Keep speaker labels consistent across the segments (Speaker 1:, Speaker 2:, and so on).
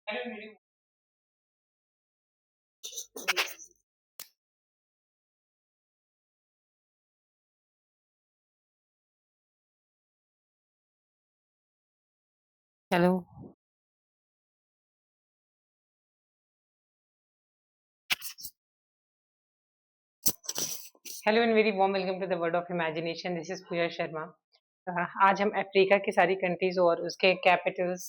Speaker 1: Hello. Hello and very warm welcome to the world of imagination. This is Pooja Sharma. आज हम Africa की सारी countries और उसके कैपिटल्स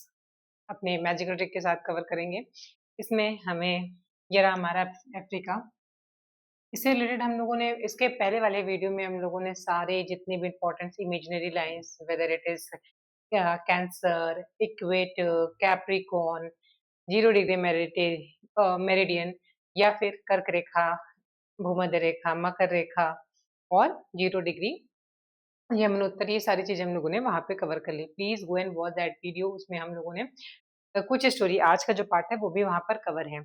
Speaker 1: अपने मैजिकल ट्रिक के साथ कवर करेंगे। इसमें हमें ये रहा हमारा अफ्रीका। इससे रिलेटेड हम लोगों ने इसके पहले वाले वीडियो में हम लोगों ने सारे जितने भी important imaginary lines, whether it is cancer, equator, Capricorn, 0 degree meridian, या फिर कर्क रेखा, भूमध्य रेखा, मकर रेखा और 0 डिग्री यमुनोत्तर, ये सारी चीजें हम लोगों ने वहां पे कवर कर ली। Please go and watch that video. उसमें हम लोगों ने कुछ स्टोरी, आज का जो पार्ट है वो भी वहां पर कवर है।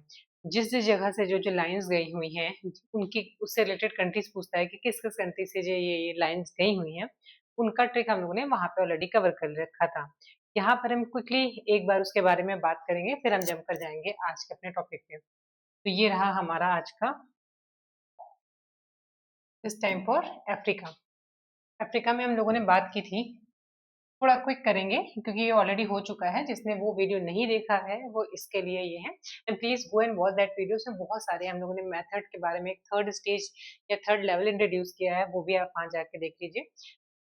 Speaker 1: जिस जिस जगह से जो जो लाइंस गई हुई हैं उनकी उससे रिलेटेड कंट्रीज पूछता है कि किस किस कंट्री से जो ये लाइंस गई हुई हैं, उनका ट्रिक हम लोगों ने वहां पे ऑलरेडी कवर कर रखा था। यहाँ पर हम क्विकली एक बार उसके बारे में बात करेंगे, फिर हम जंप कर जाएंगे आज के अपने टॉपिक पे। तो ये रहा हमारा आज का इस टाइम फॉर अफ्रीका। अफ्रीका में हम लोगों ने बात की थी, थोड़ा क्विक करेंगे क्योंकि ये ऑलरेडी हो चुका है। जिसने वो वीडियो नहीं देखा है वो इसके लिए ये है। And please go and watch that video. में बहुत सारे हम लोगों ने मेथड के बारे में, एक थर्ड स्टेज या थर्ड लेवल इंट्रोड्यूस किया है, वो भी आप वहां जाके देख लीजिए,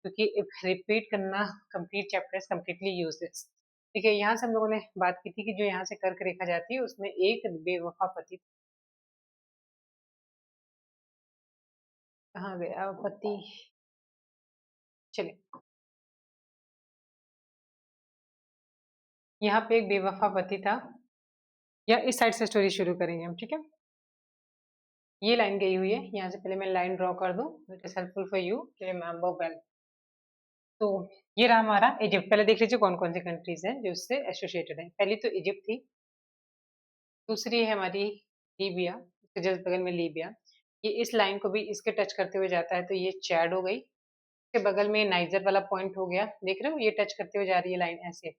Speaker 1: क्योंकि रिपीट करना कंप्लीट चैप्टर कम्प्लीटली यूजलेस। ठीक है, यहाँ से हम लोगों ने बात की थी कि जो यहाँ से कर्क रेखा जाती है उसमें एक बेवफा पति। कहाँ गया पति? चलिए, यहाँ पे एक बेवफा पति था, या इस साइड से स्टोरी शुरू करेंगे हम। ठीक है, ये लाइन गई हुई है, यहाँ से पहले मैं लाइन ड्रॉ कर दूं, it is helpful for you to remember well. तो ये रहा हमारा इजिप्ट। पहले देख लीजिए कौन कौन सी कंट्रीज हैं जो इससे एसोसिएटेड है। पहली तो इजिप्ट थी, दूसरी है हमारी लीबिया, इसके जस्ट बगल में लीबिया। ये इस लाइन को भी इसके टच करते हुए जाता है, तो ये चैड हो गई। इसके बगल में नाइजर वाला पॉइंट हो गया, देख रहे हो ये टच करते हुए जा रही है लाइन ऐसे,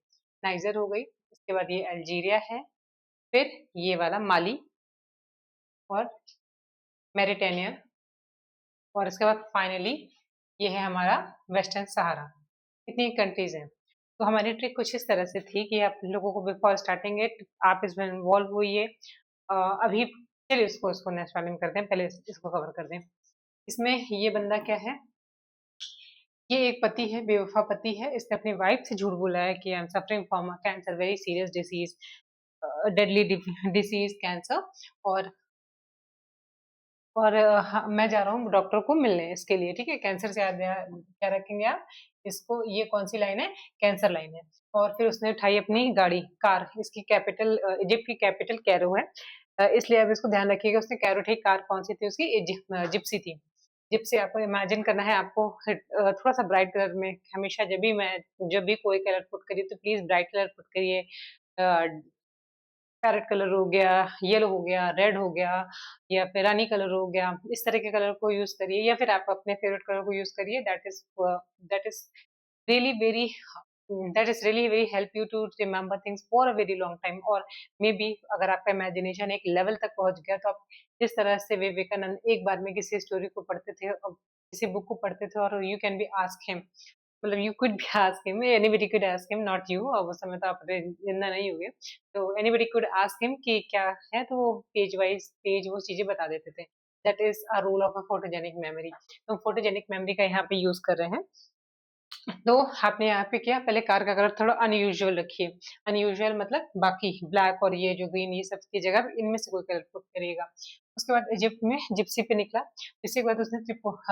Speaker 1: नाइजर हो गई। इसके बाद ये अल्जीरिया है, फिर ये वाला माली और मेरिटेनिया, और इसके बाद फाइनली ये है हमारा वेस्टर्न सहारा। इतनी कंट्रीज हैं। तो हमारी ट्रिक कुछ इस तरह से थी कि आप लोगों को बिफोर स्टार्टिंग इट आप इसमें इन्वॉल्व हुई। अभी चलिए इसको इसको नेक्स्ट वाले में करते हैं, पहले इसको कवर कर दें। इसमें ये बंदा क्या है, ये एक पति है, बेवफा पति है। इसने अपनी वाइफ से झूठ बोला है कि I am suffering from cancer, very serious disease, deadly disease cancer. और मैं जा रहा हूँ डॉक्टर को मिलने इसके लिए। ठीक है, कैंसर से याद क्या रखेंगे आप इसको, ये कौन सी लाइन है, कैंसर लाइन है। और फिर उसने उठाई अपनी गाड़ी, कार। इसकी कैपिटल इजिप्ट की कैपिटल कैरो है, इसलिए अब इसको ध्यान रखिएगा। उसने कैरो उठाई, कार कौन सी थी उसकी, जिप्सी थी। जिप्सी आपको इमेजिन करना है, आपको थोड़ा सा ब्राइट कलर में। हमेशा जब भी कोई कलर पुट करिए तो प्लीज ब्राइट कलर पुट करिए। पैरेट कलर हो गया, येलो हो गया, रेड हो गया, या फिर रानी कलर हो गया, इस तरह के कलर को यूज करिए, या फिर आप अपने फेवरेट कलर को यूज करिए। That is really very that is really very help you to remember things for a very long time. और मे बी अगर आपका इमेजिनेशन एक लेवल तक पहुंच गया तो आप जिस तरह से विवेकानंद एक बार में किसी स्टोरी को पढ़ते थे और किसी बुक को पढ़ते थे, और you can be ask him, मतलब you could be ask him, anybody could ask him, not you, और उस समय तो आप जिंदा नहीं हुए। तो एनीबडी कुड आस्क हिम कि क्या है, तो वो पेज वाइज पेज वो चीजें बता देते थे। That is a rule of a photogenic memory. तो फोटोजेनिक मेमोरी का यहाँ पे यूज कर रहे हैं। तो आपने यहाँ पे क्या, पहले कार का कलर थोड़ा अनयूजुअल रखिए। अनयूजुअल मतलब बाकी ब्लैक और ये जो ग्रीन, ये सब की जगह इनमें से कोई कलर पुट करिएगा। उसके बाद इजिप्ट में जिप्सी पे निकला। जिसके बाद उसने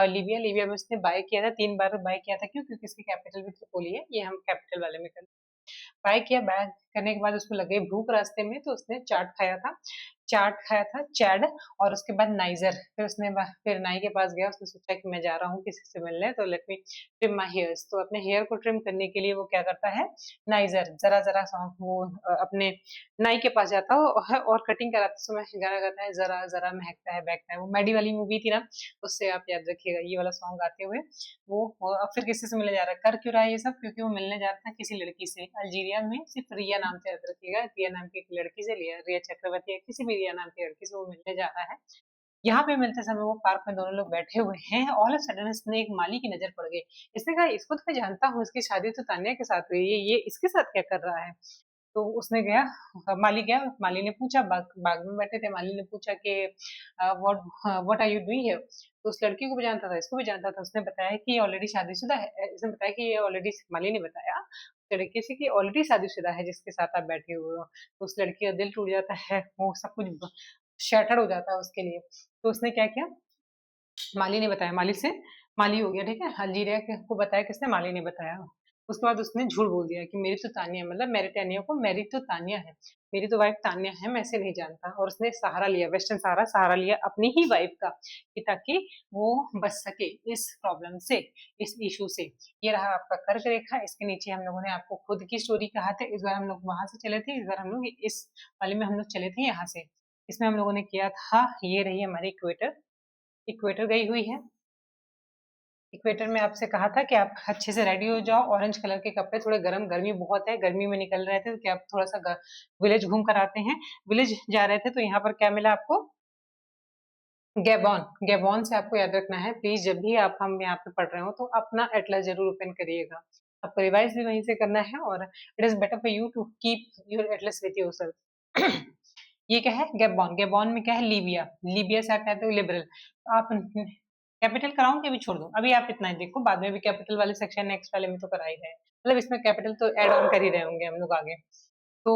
Speaker 1: लीबिया, लीबिया में उसने बाय किया था, 3 बार बाय किया था। क्यों? क्योंकि इसकी कैपिटल भी ट्रिपोली है। ये हम कैपिटल वाले में कर बाय किया। बाय करने के बाद उसको लगे भूख रास्ते में, तो उसने चाट खाया था। चाट खाया था, चैड, और उसके बाद नाइजर। फिर उसने फिर नाई के पास गया, उसने सोचा कि मैं जा रहा हूँ किसी से मिलने, तो लेट मी ट्रिम माई हेयर्स। तो अपने हेयर को ट्रिम करने के लिए वो क्या करता है, नाइजर जरा जरा सा वो अपने नाई के पास जाता है और कटिंग कराते समय गाना गाता है, जरा जरा महकता है बहकता है। वो मैडी वाली मूवी थी ना, उससे आप याद रखिएगा ये वाला सॉन्ग गाते हुए वो। अब फिर किसी से मिलने जा रहा है, कर क्यों रहा है ये सब, क्योंकि वो मिलने जा रहा था किसी लड़की से अल्जीरिया में, सिर्फ रिया नाम से याद रखिएगा, रिया नाम की एक लड़की से, लिया रिया चक्रवर्ती या किसी भी रिया नाम की लड़की से वो मिलने जा रहा है। यहाँ पे मिलते समय वो पार्क में दोनों लोग बैठे हुए हैं, ऑल ऑफ सडन इसने एक माली की नजर पड़ गई। इसने कहा इसको तो मैं जानता हूँ, इसकी शादी तो तान्या के साथ हुई है, ये इसके साथ क्या कर रहा है। तो उसने गया, माली गया, माली ने पूछा, बाग बाग में बैठे थे, माली ने पूछा कि what what are you doing here. तो उस लड़की को भी जानता था, इसको भी जानता था। उसने बताया कि ये ऑलरेडी शादीशुदा है, इसने बताया कि ये ऑलरेडी, माली ने बताया लड़के से कि ऑलरेडी शादीशुदा है जिसके साथ आप बैठे हुए हो। तो उस लड़की का दिल टूट जाता है, वो सब कुछ शैटर्ड हो जाता है उसके लिए। तो उसने क्या किया, माली ने बताया, माली से माली हो गया, ठीक है, अल्जीरिया को बताया किसने, माली ने बताया। उसके बाद उसने झूठ बोल दिया कि मेरी तो तानिया, मतलब मैरिटानिया को मेरी तो तानिया है, मेरी तो वाइफ तानिया है, मैं इसे नहीं जानता। और उसने सहारा लिया, वेस्टर्न सहारा सहारा लिया अपनी ही वाइफ का, कि ताकि वो बच सके इस प्रॉब्लम से, इस इशू से। ये रहा आपका कर्क रेखा। इसके नीचे हम लोगों ने आपको खुद की स्टोरी कहा था, इस बार हम लोग वहां से चले थे, इस बार हम लोग इस वाले में हम लोग चले थे यहाँ से। इसमें हम लोगों ने किया था, ये रही हमारी इक्वेटर, इक्वेटर गई हुई है। इक्वेटर में आपसे कहा था कि आप अच्छे से रेडी हो जाओ, ऑरेंज कलर के कपड़े, थोड़े गर्म, गर्मी बहुत है, गर्मी में निकल रहे थे तो क्या आप थोड़ा सा विलेज घूम कर आते हैं। विलेज जा रहे थे तो यहाँ पर क्या मिला आपको, गैबॉन। गैबॉन से आपको याद रखना है प्लीज, जब भी आप हम यहाँ पे पढ़ रहे हो तो अपना एटलस जरूर ओपन करिएगा, आपको रिवाइज भी वहीं से करना है, और it is better for you to keep your atlas with yourself. ये क्या है, गैबॉन। गैबॉन में क्या है, लीबिया। लीबिया से आप कहते हो लिबरल। आप कैपिटल कराऊं कि अभी छोड़ दूं, अभी आप इतना ही देखो, बाद में भी कैपिटल वाले सेक्शन नेक्स्ट वाले में तो करा ही रहे हैं, मतलब इसमें कैपिटल तो ऐड ऑन कर ही रहे होंगे हम लोग आगे। तो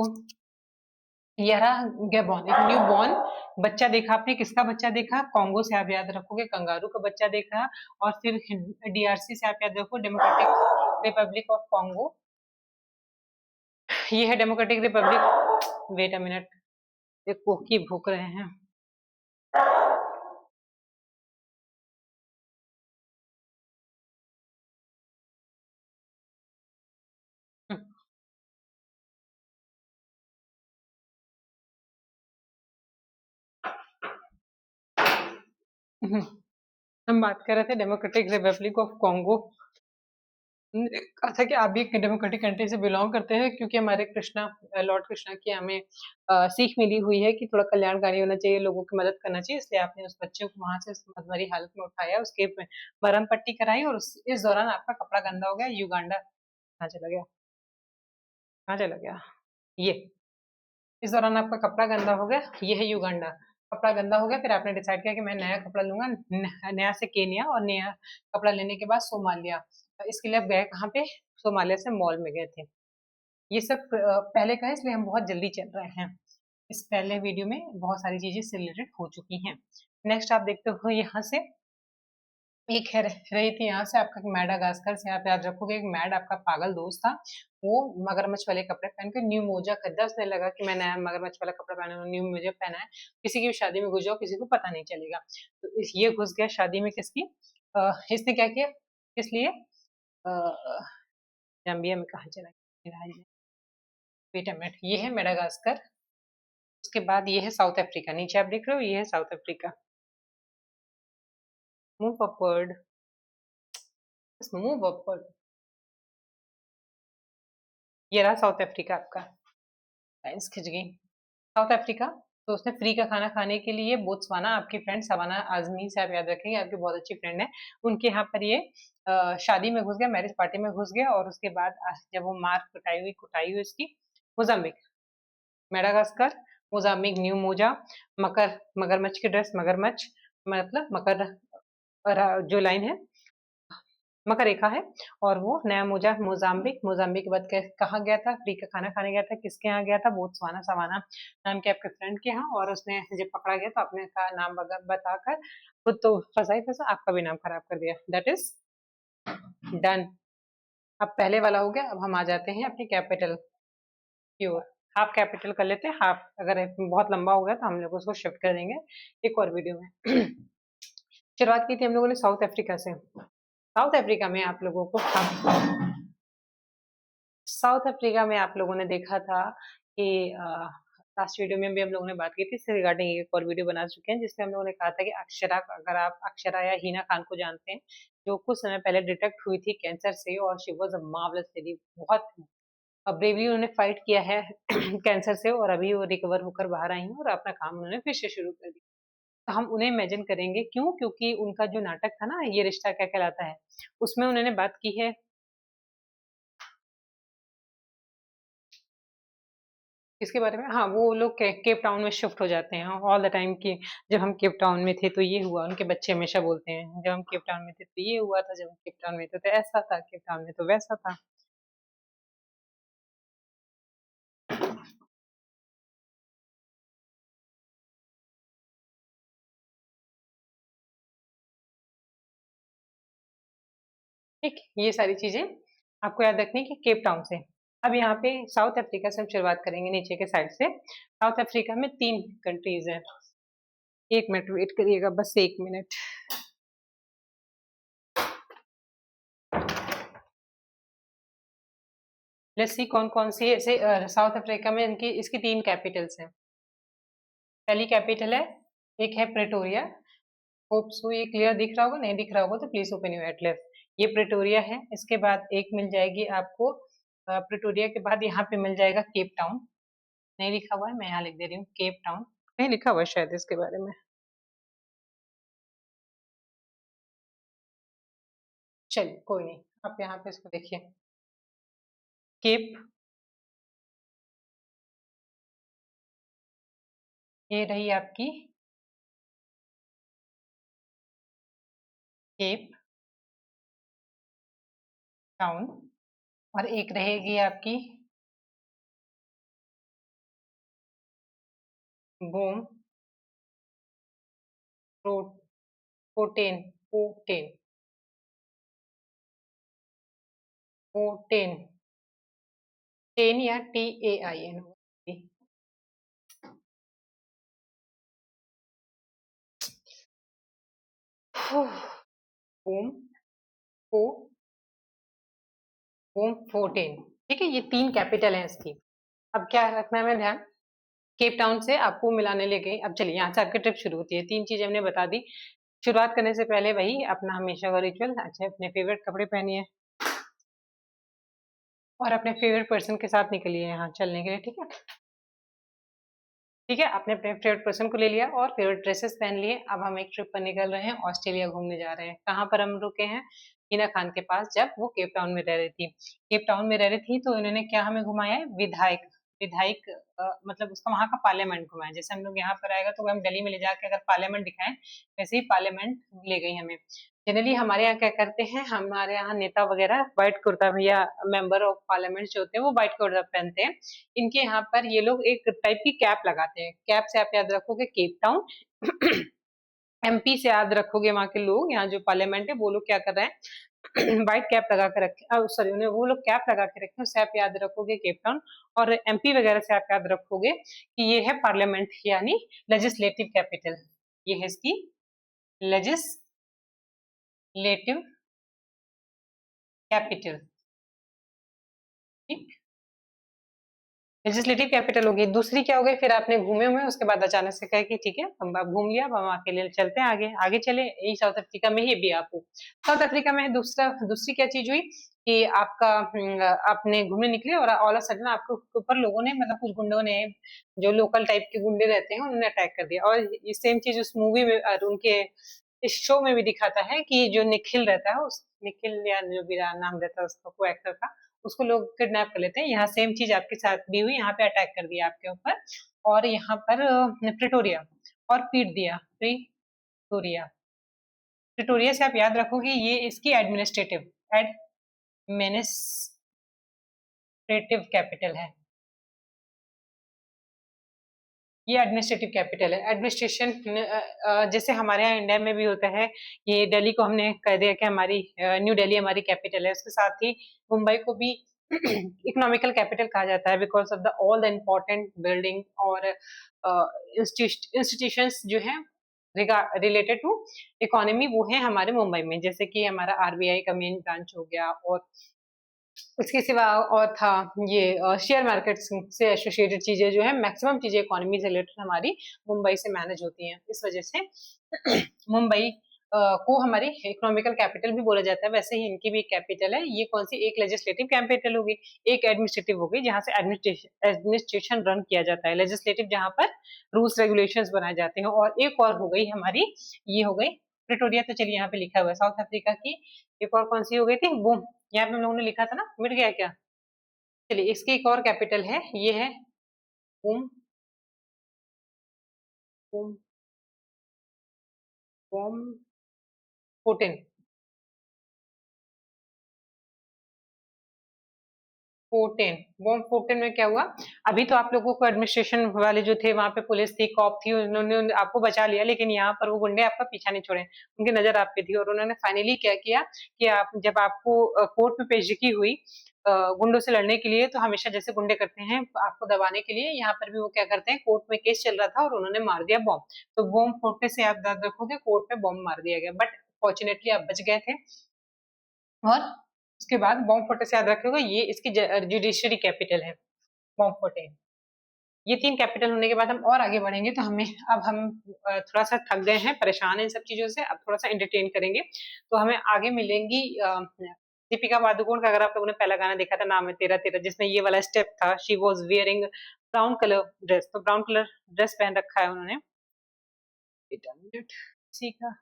Speaker 1: यह रहा गैबॉन, एक न्यू बॉर्न बच्चा देखा आपने, किसका बच्चा देखा, कॉन्गो से आप याद रखोगे, कंगारू का बच्चा देखा। और फिर डीआरसी से आप याद रखो, डेमोक्रेटिक रिपब्लिक ऑफ कॉन्गो। ये है democratic republic, wait a minute, एक कोकी भूक रहे हैं। हम बात कर रहे थे डेमोक्रेटिक रिपब्लिक ऑफ कॉन्गो। कहा था कि आप भी एक डेमोक्रेटिक कंट्री से बिलोंग करते हैं, क्योंकि हमारे कृष्णा, लॉर्ड कृष्णा की हमें सीख मिली हुई है कि थोड़ा कल्याणकारी होना चाहिए, लोगों की मदद करना चाहिए, इसलिए आपने उस बच्चे को वहां से मरी हालत में उठाया, उसके मरहम पट्टी कराई, और इस दौरान आपका कपड़ा गंदा हो गया। युगांडा कहाँ चला गया, कहाँ चला गया, ये इस दौरान आपका कपड़ा गंदा हो गया, ये है युगांडा। कपड़ा गंदा हो गया, फिर आपने डिसाइड किया कि मैं नया कपड़ा लूंगा, नया से केनिया, और नया कपड़ा लेने के बाद सोमालिया। इसके लिए आप गए कहाँ पे, सोमालिया से मॉल में गए थे। ये सब पहले का है, इसलिए हम बहुत जल्दी चल रहे हैं। इस पहले वीडियो में बहुत सारी चीजें इससे रिलेटेड हो चुकी हैं। नेक्स्ट आप देखते हो यहाँ से एक है रही थी, यहाँ से आपका मैडागास्कर से आप याद रखोगे, एक मैड आपका पागल दोस्त था, वो मगरमच्छ वाले कपड़े पहन के न्यू मोजा खरीदा, उसने लगा कि मैं नया मगरमच्छ वाला कपड़ा पहना हूँ, न्यू मोजा पहना है, किसी की भी शादी में घुस जाओ किसी को पता नहीं चलेगा। तो ये घुस गया शादी में किसकी, इसने क्या किया, किस लिए, जाम्बिया में कहा चला गया, वेट अ मिनट, ये है मेडागास्कर। उसके बाद ये है साउथ अफ्रीका, नीचे आप देख रहे हो ये है south Africa. Move upward, move upward, ये रहा साउथ अफ्रीका आपका, लाइन्स खिंच गई। साउथ अफ्रीका, तो उसने फ्री का खाना खाने के लिए बोत्सवाना, आपकी फ्रेंड सवाना आजमी से आप याद रखेंगे, आपकी बहुत अच्छी फ्रेंड है, उनके यहाँ पर ये शादी में घुस गया, मैरिज पार्टी में घुस गया, और उसके बाद जब वो मार कुटाई हुई इसकी, मोजाम्बिक, मेडागास्कर, मोजाम्बिक, न्यू मोजा, मकर, मगरमच्छ की ड्रेस, मगरमच्छ मतलब मकर, जो लाइन है मकर रेखा है, और वो नया मोजा मोजाम्बिक, मोजाम्बिक के बाद कहाँ गया था, फ्री का खाना खाने गया था, किसके यहाँ गया था, बोत्सवाना सवाना नाम के आपके फ्रेंड के यहाँ, और उसने जब पकड़ा गया तो अपने का नाम बताकर खुद तो फंसा ही फंसा, आपका भी नाम खराब कर दिया। That is done. अब पहले वाला हो गया, अब हम आ जाते हैं अपनी कैपिटल की ओर। हाफ कैपिटल कर लेते हैं, हाफ अगर बहुत लंबा हो गया तो हम लोग उसको शिफ्ट कर देंगे एक और वीडियो में। शुरुआत की थी हम लोगों ने साउथ अफ्रीका से। साउथ अफ्रीका में आप लोगों को साउथ अफ्रीका में आप लोगों ने देखा था कि लास्ट वीडियो में भी हम लोगों ने बात की थी इससे रिगार्डिंग, एक और वीडियो बना चुके हैं जिसमें हम लोगों ने कहा था कि अक्षरा, अगर आप अक्षरा या हिना खान को जानते हैं, जो कुछ समय पहले डिटेक्ट हुई थी कैंसर से, और she was a marvellous lady, बहुत ब्रेवली उन्होंने फाइट किया है कैंसर से, और अभी वो रिकवर होकर बाहर आई हैं और अपना काम उन्होंने फिर से शुरू कर दिया। तो हम उन्हें इमेजिन करेंगे, क्यों? क्योंकि उनका जो नाटक था ना, ये रिश्ता क्या कहलाता है, उसमें उन्होंने बात की है इसके बारे में। हाँ, वो लोग केप टाउन में शिफ्ट हो जाते हैं ऑल द टाइम की, जब हम केप टाउन में थे तो ये हुआ, उनके बच्चे हमेशा बोलते हैं जब हम केप टाउन में थे तो ये हुआ था, जब हम केप टाउन में थे तो ऐसा था, केप टाउन में तो वैसा था। ठीक, ये सारी चीजें आपको याद रखनी है कि केप टाउन से। अब यहाँ पे साउथ अफ्रीका से हम शुरुआत करेंगे नीचे के साइड से। साउथ अफ्रीका में 3 कंट्रीज हैं। 1 मिनट वेट करिएगा, बस 1 मिनट। लेट्स सी कौन कौन सी ऐसे साउथ अफ्रीका में इनकी इसकी 3 कैपिटल्स हैं। पहली कैपिटल है, एक है प्रेटोरिया। होप सो ये क्लियर दिख रहा होगा, नहीं दिख रहा होगा तो प्लीज ओपन योर एटलस। ये प्रेटोरिया है। इसके बाद एक मिल जाएगी आपको, प्रेटोरिया के बाद यहाँ पे मिल जाएगा केप टाउन। नहीं लिखा हुआ है, मैं यहाँ लिख दे रही हूँ केप टाउन, नहीं लिखा हुआ है शायद इसके बारे में। चलिए कोई नहीं, आप यहाँ पे इसको देखिए, केप, ये रही आपकी केप टाउन, और एक रहेगी आपकी बोम पोटेन, पोटेन, पोटेन, टेन या TAIN। बोम पो बोम 14। ठीक है, ये 3 कैपिटल है इसकी। अब क्या रखना है, मैं ध्यान, केप टाउन से आपको मिलाने ले गई। अब चलिए यहाँ से आपकी ट्रिप शुरू होती है। 3 चीजें हमने बता दी। शुरुआत करने से पहले वही अपना हमेशा का रिचुअल, अच्छा अपने फेवरेट कपड़े पहनिए और अपने फेवरेट पर्सन के साथ निकलिए यहाँ चलने के लिए। ठीक है, ठीक है, आपने अपने फेवरेट पर्सन को ले लिया और फेवरेट ड्रेसेस पहन लिए। अब हम एक ट्रिप पर निकल रहे हैं, ऑस्ट्रेलिया घूमने जा रहे हैं। कहाँ पर हम रुके हैं? हिना खान के पास, जब वो केप टाउन में रह रही थी। केप टाउन में रह रही थी तो इन्होंने क्या हमें घुमाया है? विधायक, विधायक मतलब उसका वहाँ का पार्लियामेंट घुमाया। जैसे हम लोग यहाँ पर आएगा तो हम दिल्ली में ले जाके अगर पार्लियामेंट दिखाएं, वैसे ही पार्लियामेंट ले गई हमें। जनरली हमारे यहाँ क्या करते हैं, हमारे यहाँ नेता वगैरह व्हाइट कुर्ता, या मेंबर ऑफ पार्लियामेंट जो होते हैं वो व्हाइट कुर्ता पहनते हैं। इनके यहाँ पर ये लोग एक टाइप की कैप लगाते हैं। कैप से आप याद रखोगे केप टाउन, MP से याद रखोगे वहां के लोग, यहाँ जो पार्लियामेंट है वो लोग क्या कर रहे हैं, व्हाइट कैप लगा के रखे, सॉरी उन्हें वो लोग कैप लगा के रखे हैं, उससे आप याद रखोगे केप टाउन। और MP वगैरह से आप याद रखोगे कि ये है पार्लियामेंट, यानी लेजिस्लेटिव कैपिटल। ये है इसकी लेजिस्लेटिव कैपिटल। ठीक, लेजिस्लेटिव कैपिटल होगी। दूसरी क्या हो गई, फिर आपने घूमे हुए उसके बाद अचानक से कहे कि ठीक है हम आप घूम लिया, अब हम आपके लिए चलते हैं आगे, आगे चले। यही साउथ अफ्रीका में ही भी आपको, साउथ अफ्रीका में दूसरी क्या चीज हुई कि आपका आपने घूमने निकले और ऑल ऑफ सडन आपके ऊपर लोगों ने, मतलब कुछ गुंडों ने, जो लोकल टाइप के गुंडे रहते हैं, उन्होंने अटैक कर दिया। और ये सेम चीज उस मूवी में और उनके इस शो में भी दिखाता है कि जो निखिल रहता है, उस निखिल या जो भी नाम रहता है उसका, को एक्टर का, उसको लोग किडनैप कर लेते हैं। यहाँ सेम चीज आपके साथ भी हुई, यहाँ पे अटैक कर दिया आपके ऊपर, और यहाँ पर प्रिटोरिया और पीट दिया। प्रिटोरिया, प्रिटोरिया से आप याद रखोगे ये इसकी एडमिनिस्ट्रेटिव कैपिटल है। ये एडमिनिस्ट्रेटिव कैपिटल है। एडमिनिस्ट्रेशन जैसे हमारे यहाँ इंडिया में भी होता है, ये दिल्ली को हमने कह दिया कि हमारी न्यू दिल्ली हमारी कैपिटल है, उसके साथ ही मुंबई को भी इकोनॉमिकल कैपिटल कहा जाता है because of the all the important building और इंस्टीट्यूशंस जो है रिलेटेड टू इकोनॉमी वो है हमारे मुंबई में, जैसे कि हमारा आरबीआई का मेन ब्रांच हो गया, और इसके सिवा और था ये शेयर मार्केट से एसोसिएटेड चीजें जो है, मैक्सिमम चीजें इकोनॉमी से रिलेटेड हमारी मुंबई से मैनेज होती हैं। इस वजह से मुंबई को हमारी इकोनॉमिकल कैपिटल भी बोला जाता है। वैसे ही इनकी भी एक कैपिटल है। ये कौन सी, एक लेजिस्लेटिव कैपिटल होगी, एक एडमिनिस्ट्रेटिव होगी जहां से एडमिनिस्ट्रेशन रन किया जाता है, लेजिस्लेटिव जहां पर रूल्स रेगुलेशंस बनाए जाते हैं, और एक और हो गई हमारी, ये हो गई प्रिटोरिया। तो चलिए यहाँ पे लिखा हुआ है साउथ अफ्रीका की। एक और कौन सी हो गई थी, वो यहाँ पे हम लोगों ने लिखा था ना, मिट गया क्या? चलिए इसकी एक और कैपिटल है, ये है बूम बूम बॉम फोर्टिन। फोर्टेन बॉम फोर्टेन में क्या हुआ, अभी तो आप लोगों को एडमिनिस्ट्रेशन वाले जो थे वहां पे, पुलिस थी, कॉप थी, उन्होंने आपको बचा लिया, लेकिन यहाँ पर वो गुंडे आपका पीछा नहीं छोड़े, उनकी नजर आप पे थी, और उन्होंने फाइनली क्या किया कि आप जब आपको कोर्ट में पेशगी हुई गुंडों से लड़ने के लिए, तो हमेशा जैसे गुंडे करते हैं आपको दबाने के लिए, यहाँ पर भी वो क्या करते हैं, कोर्ट में केस चल रहा था और उन्होंने मार दिया बॉम्ब। तो बॉम्ब फोड़ने से आप याद रखोगे, कोर्ट में बॉम्ब मार दिया गया, बट फॉर्चुनेटली आप बच गए थे। और उसके बाद बॉम्ब फोर्टे से याद रखोगे, ये इसकी जुडिशरी कैपिटल है, बॉम्ब फोर्टे। ये तीन कैपिटल होने के बाद हम और आगे बढ़ेंगे, तो हमें अब हम थोड़ा सा थक गए हैं, परेशान हैं इन सब चीजों से, अब थोड़ा सा एंटरटेन करेंगे। तो हमें आगे मिलेंगी दीपिका पादुकोण का। अगर आप लोगों ने पहला गाना देखा था, नाम है तेरा तेरा, जिसमें ये वाला स्टेप था, she was wearing brown colour dress, तो ब्राउन कलर ड्रेस पहन रखा है उन्होंने। सीखा।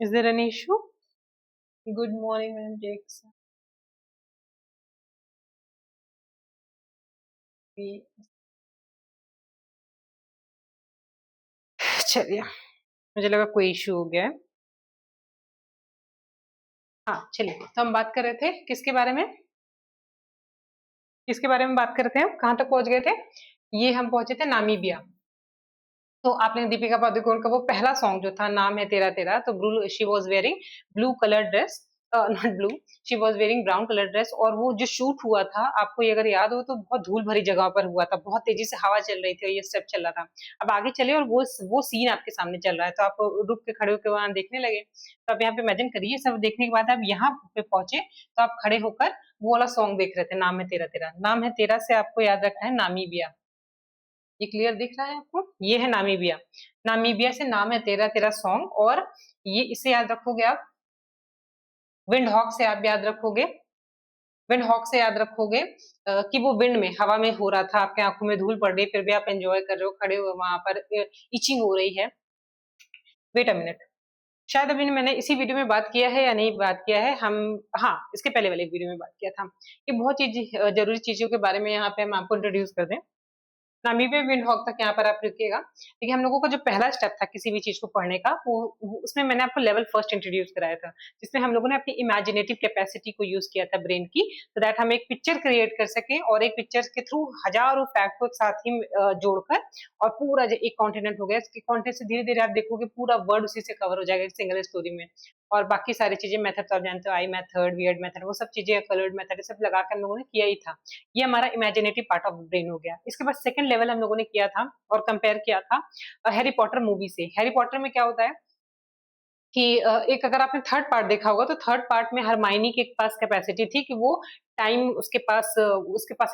Speaker 1: Is there any issue? Good morning ma'am जेक्स। चलिए, मुझे लगा कोई इशू हो गया है। हाँ चलिए, तो हम बात कर रहे थे किसके बारे में, किसके बारे में बात कर रहे थे, हम कहाँ तक पहुंच गए थे? ये हम पहुंचे थे नामीबिया। तो आपने दीपिका पादुकोण का वो पहला सॉन्ग जो था, नाम है तेरा तेरा, तो blue she was wearing blue colour dress, not blue, she was wearing brown colour dress, और वो जो शूट हुआ था, आपको ये अगर याद हो तो बहुत धूल भरी जगह पर हुआ था, बहुत तेजी से हवा चल रही थी, ये स्टेप चल रहा था। अब आगे चले और वो सीन आपके सामने चल रहा है, तो आप रुक के खड़े होकर वहां देखने लगे। तो आप यहाँ पे इमेजिन करिए, सब देखने के बाद आप यहाँ पे पहुंचे, तो आप खड़े होकर वो वाला सॉन्ग देख रहे थे, नाम है तेरा तेरा। नाम है तेरा से आपको याद रखना है नामीबिया। ये क्लियर दिख रहा है आपको, ये है नामीबिया। नामीबिया से नाम है तेरा तेरा सॉन्ग, और ये इसे याद रखोगे आप। विंड हॉक से आप याद रखोगे, विंड हॉक से याद रखोगे कि वो विंड में, हवा में हो रहा था, आपके आंखों में धूल पड़ रही, फिर भी आप एंजॉय कर रहे हो, खड़े हुए वहां पर, इचिंग हो रही है। वेट अ मिनट, शायद अभी मैंने इसी वीडियो में बात किया है या नहीं बात किया है हम, हाँ इसके पहले वाले वीडियो में बात किया था। ये बहुत चीज जरूरी चीजों के बारे में यहाँ पे हम आपको इंट्रोड्यूस कर दें। नामीबिया विंडहॉक तक यहाँ पर आप रुकिएगा। देखिए, हम लोगों का जो पहला स्टेप था किसी भी चीज को पढ़ने का, वो उसमें मैंने आपको लेवल फर्स्ट इंट्रोड्यूस कराया था, जिसमें हम लोगों ने अपनी इमेजिनेटिव कैपेसिटी को यूज किया था ब्रेन की, तो दैट हम एक पिक्चर क्रिएट कर सके, और एक पिक्चर के थ्रू हजारों फैक्ट को एक साथ ही जोड़कर, और पूरा जो एक कॉन्टिनेंट हो गया, इसके कॉन्टेंट से धीरे धीरे आप देखोगे पूरा वर्ड उसी से कवर हो जाएगा एक सिंगल स्टोरी में। और बाकी सारी चीजें, मेथड आप जानते हो, आई मेथड, वियर्ड मेथड, वो सब चीजें, कलर्ड मेथड, सब लगा कर हम लोगों ने किया ही था। ये हमारा इमेजिनेटिव पार्ट ऑफ ब्रेन हो गया। इसके बाद सेकंड लेवल हम लोगों ने किया था और कंपेयर किया था हैरी पॉटर मूवी से। हैरी पॉटर में क्या होता है कि एक, अगर आपने थर्ड पार्ट देखा होगा, तो थर्ड पार्ट में हरमाइनी के पास कैपेसिटी थी कि वो टाइम, उसके पास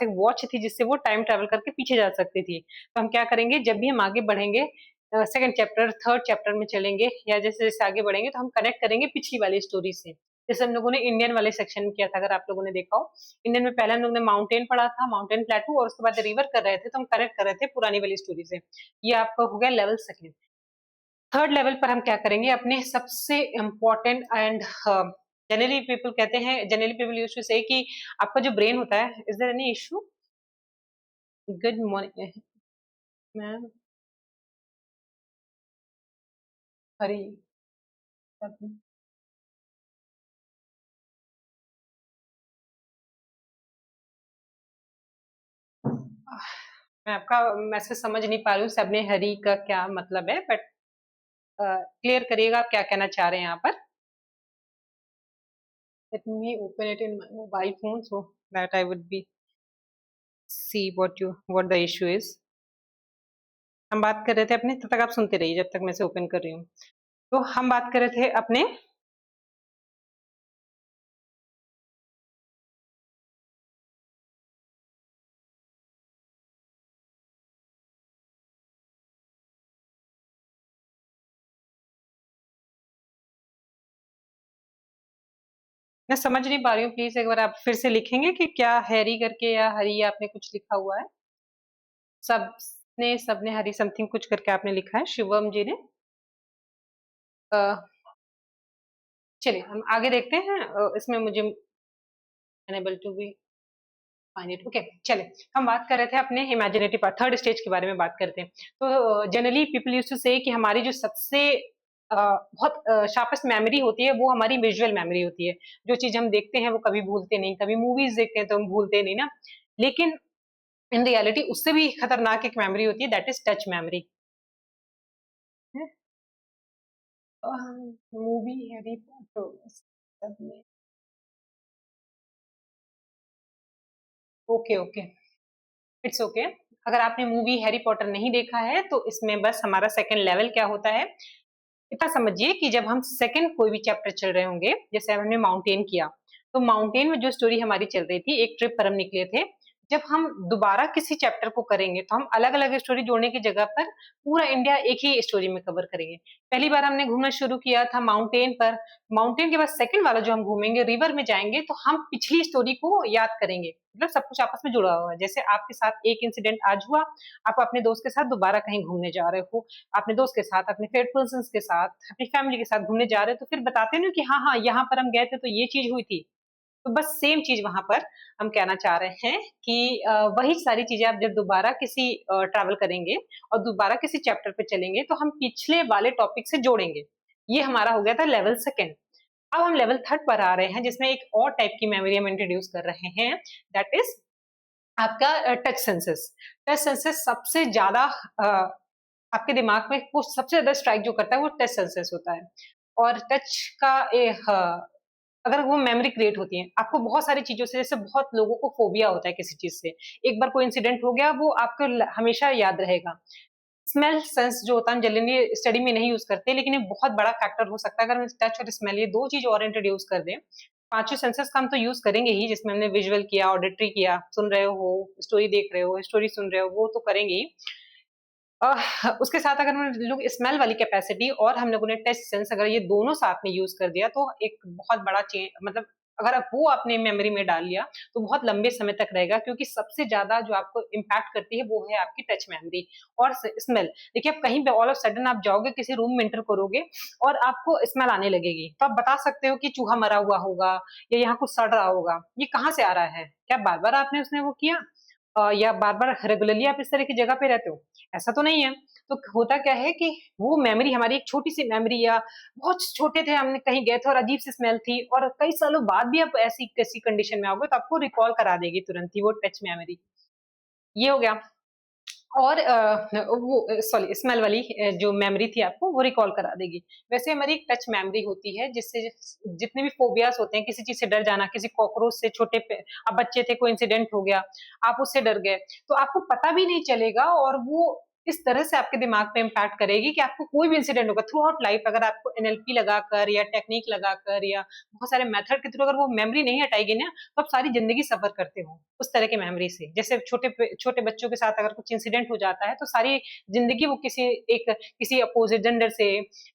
Speaker 1: एक वॉच थी जिससे वो टाइम ट्रेवल करके पीछे जा सकती थी। तो हम क्या करेंगे, जब भी हम आगे बढ़ेंगे, सेकंड चैप्टर, थर्ड चैप्टर में चलेंगे, या जैसे जैसे आगे बढ़ेंगे, तो हम कनेक्ट करेंगे पिछली वाली स्टोरी से। जैसे हम लोगों ने इंडियन वाले सेक्शन में किया था, अगर आप लोगों ने देखा हो। इंडियन में पहले हम लोगों ने माउंटेन पढ़ा था, माउंटेन प्लेटू, और उसके बाद रिवर कर रहे थे, तो हम कनेक्ट कर रहे थे पुरानी वाली स्टोरी से। ये आपका हो गया लेवल सेकंड। थर्ड लेवल पर हम क्या करेंगे, अपने सबसे इम्पोर्टेंट एंड जनरली पीपल कहते हैं, जनरली पीपल यूज टू से कि आपका जो ब्रेन होता है, is there any issue? Good morning ma'am. Hari. मैं आपका मैसेज समझ नहीं पा रही हूँ, सबने हरी का क्या मतलब है, बट क्लियर करिएगा आप क्या कहना चाह रहे हैं यहाँ पर। Let me open it in my mobile phone so that I would be see what the issue is. हम बात कर रहे थे अपने, तब तक आप सुनते रहिए जब तक मैं इसे ओपन कर रही हूँ। तो हम बात कर रहे थे अपने, मैं समझ नहीं पा रही हूँ, प्लीज एक बार आप फिर से लिखेंगे कि क्या हैरी करके या हरी आपने कुछ लिखा हुआ है। सबने हरी समथिंग कुछ करके आपने लिखा है, शिवम जी ने। चलिए हम आगे देखते हैं। इसमें मुझे unable to be find it. Okay, चलिए हम बात कर रहे थे अपने इमेजिनेटिव पार्ट, थर्ड स्टेज के बारे में बात करते हैं। तो जनरली पीपल यूज्ड टू से कि हमारी जो सबसे बहुत शार्पेस्ट मेमोरी होती है वो हमारी विजुअल मेमोरी होती है। जो चीज हम देखते हैं वो कभी भूलते नहीं, कभी मूवीज देखते हैं तो हम भूलते नहीं ना। लेकिन इन रियलिटी उससे भी खतरनाक एक मेमोरी होती है, that is touch memory. Movie Harry Potter, okay okay, it's okay. अगर आपने मूवी हैरी पॉटर नहीं देखा है तो इसमें बस हमारा सेकंड लेवल क्या होता है, इतना समझिए कि जब हम सेकंड कोई भी चैप्टर चल रहे होंगे, जैसे हमने माउंटेन किया, तो माउंटेन में जो स्टोरी हमारी चल रही थी, एक ट्रिप पर हम निकले थे। जब हम दोबारा किसी चैप्टर को करेंगे तो हम अलग अलग स्टोरी जोड़ने की जगह पर पूरा इंडिया एक ही स्टोरी में कवर करेंगे। पहली बार हमने घूमना शुरू किया था माउंटेन पर, माउंटेन के बाद सेकंड वाला जो हम घूमेंगे रिवर में जाएंगे तो हम पिछली स्टोरी को याद करेंगे। मतलब सब कुछ आपस में जुड़ा हुआ है। जैसे आपके साथ एक इंसिडेंट आज हुआ, आप अपने दोस्त के साथ दोबारा कहीं घूमने जा रहे हो, अपने दोस्त के साथ, अपने फेवरेट पर्सन के साथ, अपनी फैमिली के साथ घूमने जा रहे हो, तो फिर बताते हैं ना कि हाँ हाँ यहाँ पर हम गए थे तो ये चीज हुई थी। तो बस सेम चीज वहां पर हम कहना चाह रहे हैं कि वही सारी चीजें आप जब दोबारा किसी ट्रैवल करेंगे और दोबारा किसी चैप्टर पे चलेंगे तो हम पिछले वाले टॉपिक से जोड़ेंगे। ये हमारा हो गया था लेवल सेकेंड। अब हम लेवल थर्ड पर आ रहे हैं जिसमें एक और टाइप की मेमोरी हम इंट्रोड्यूस कर रहे हैं, दैट इज आपका टच सेंसेस। टच सेंसेस सबसे ज्यादा आपके दिमाग में कुछ सबसे ज्यादा स्ट्राइक जो करता है वो टच सेंसेस होता है। और टच का अगर वो मेमोरी क्रिएट होती है आपको बहुत सारी चीजों से, जैसे बहुत लोगों को फोबिया होता है किसी चीज से, एक बार कोई इंसिडेंट हो गया वो आपको हमेशा याद रहेगा। स्मेल सेंस जो होता है हम जनरली स्टडी में नहीं यूज करते, लेकिन ये बहुत बड़ा फैक्टर हो सकता है अगर हम टच और स्मेल ये दो चीज और इंट्रोड्यूस कर दें। पांचों सेंसेस का हम तो यूज करेंगे ही, जिसमें हमने विजुअल किया, ऑडिटरी किया, सुन रहे हो, स्टोरी देख रहे हो, स्टोरी सुन रहे हो, वो तो करेंगे ही। उसके साथ अगर हम लोग स्मेल वाली कैपेसिटी और हम लोगों ने टच सेंस अगर ये दोनों साथ में यूज कर दिया तो एक बहुत बड़ा चेंज, मतलब अगर आप वो अपने मेमोरी में डाल लिया तो बहुत लंबे समय तक रहेगा, क्योंकि सबसे ज्यादा जो आपको इम्पैक्ट करती है वो है आपकी टच मेमोरी और स्मेल। देखिए आप कहीं पे ऑल ऑफ सडन आप जाओगे किसी रूम में एंटर करोगे और आपको स्मेल आने लगेगी, तो आप बता सकते हो कि चूहा मरा हुआ होगा या यहाँ कुछ सड़ रहा होगा। ये कहाँ से आ रहा है? क्या बार बार आपने उसने वो किया या बार बार रेगुलरली आप इस तरह की जगह पे रहते हो? ऐसा तो नहीं है। तो होता क्या है कि वो मेमोरी हमारी एक छोटी सी मेमोरी, या बहुत छोटे थे हमने कहीं गए थे और अजीब सी स्मेल थी और कई सालों बाद भी आप ऐसी किसी कंडीशन में आओगे तो आपको रिकॉल करा देगी तुरंत ही वो टच मेमोरी। ये हो गया। और वो सॉरी स्मेल वाली जो मेमोरी थी आपको वो रिकॉल करा देगी। वैसे हमारी एक टच मेमोरी होती है जिससे जितने भी फोबियास होते हैं, किसी चीज से डर जाना, किसी कॉकरोच से, छोटे पे आप बच्चे थे कोई इंसिडेंट हो गया, आप उससे डर गए, तो आपको पता भी नहीं चलेगा और वो इस तरह से आपके दिमाग पे इम्पैक्ट करेगी कि आपको कोई भी इंसिडेंट होगा थ्रू आउट लाइफ, अगर आपको एनएलपी लगाकर या टेक्निक लगाकर या बहुत सारे मेथड के थ्रू अगर वो मेमोरी नहीं हटाएगी ना तो आप सारी जिंदगी सफर करते हो उस तरह की मेमोरी से। जैसे छोटे छोटे बच्चों के साथ अगर कुछ इंसिडेंट हो जाता है तो सारी जिंदगी वो किसी अपोजिट जेंडर से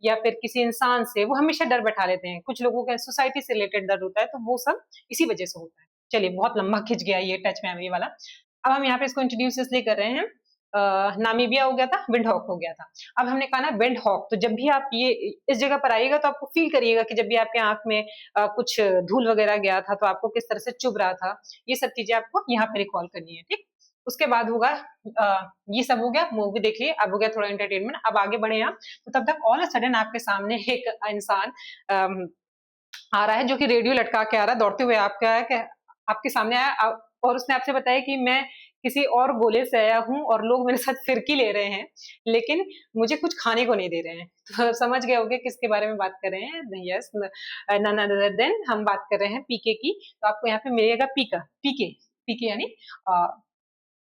Speaker 1: या फिर किसी इंसान से वो हमेशा डर बैठा लेते हैं। कुछ लोगों का सोसाइटी से रिलेटेड डर होता है, तो वो सब इसी वजह से होता है। चलिए बहुत लंबा खिंच गया ये टच मेमोरी वाला। अब हम यहाँ पे इसको इंट्रोड्यूस इसलिए कर रहे हैं, नामीबिया हो गया था, विंडहॉक हो गया था। अब हमने कहा ना विंडहॉक, तो जब भी आप ये इस जगह पर आइएगा तो आपको फील करिएगा कि जब भी आपके आंख में कुछ धूल वगैरह गया था तो आपको किस तरह से चुभ रहा था। ये सब चीजें आपको यहाँ पे रिकॉल करनी है, ठीक। उसके बाद होगा ये सब हो गया, मूवी देख लिए, अब हो गया थोड़ा एंटरटेनमेंट। अब आगे बढ़े आप तो तब तक ऑल ऑफ सडन आपके सामने एक इंसान आ रहा है जो कि रेडियो लटका के आ रहा है, दौड़ते हुए आपका है कि आपके सामने आया और उसने आपसे बताया कि मैं किसी और गोले से आया हूँ और लोग मेरे साथ फिरकी ले रहे हैं, लेकिन मुझे कुछ खाने को नहीं दे रहे हैं। तो समझ गए होंगे किसके बारे में बात कर रहे हैं। यस, नन अदर देन हम बात कर रहे हैं पीके की। तो आपको यहाँ पे मिलेगा पीका, पीके, पीके यानी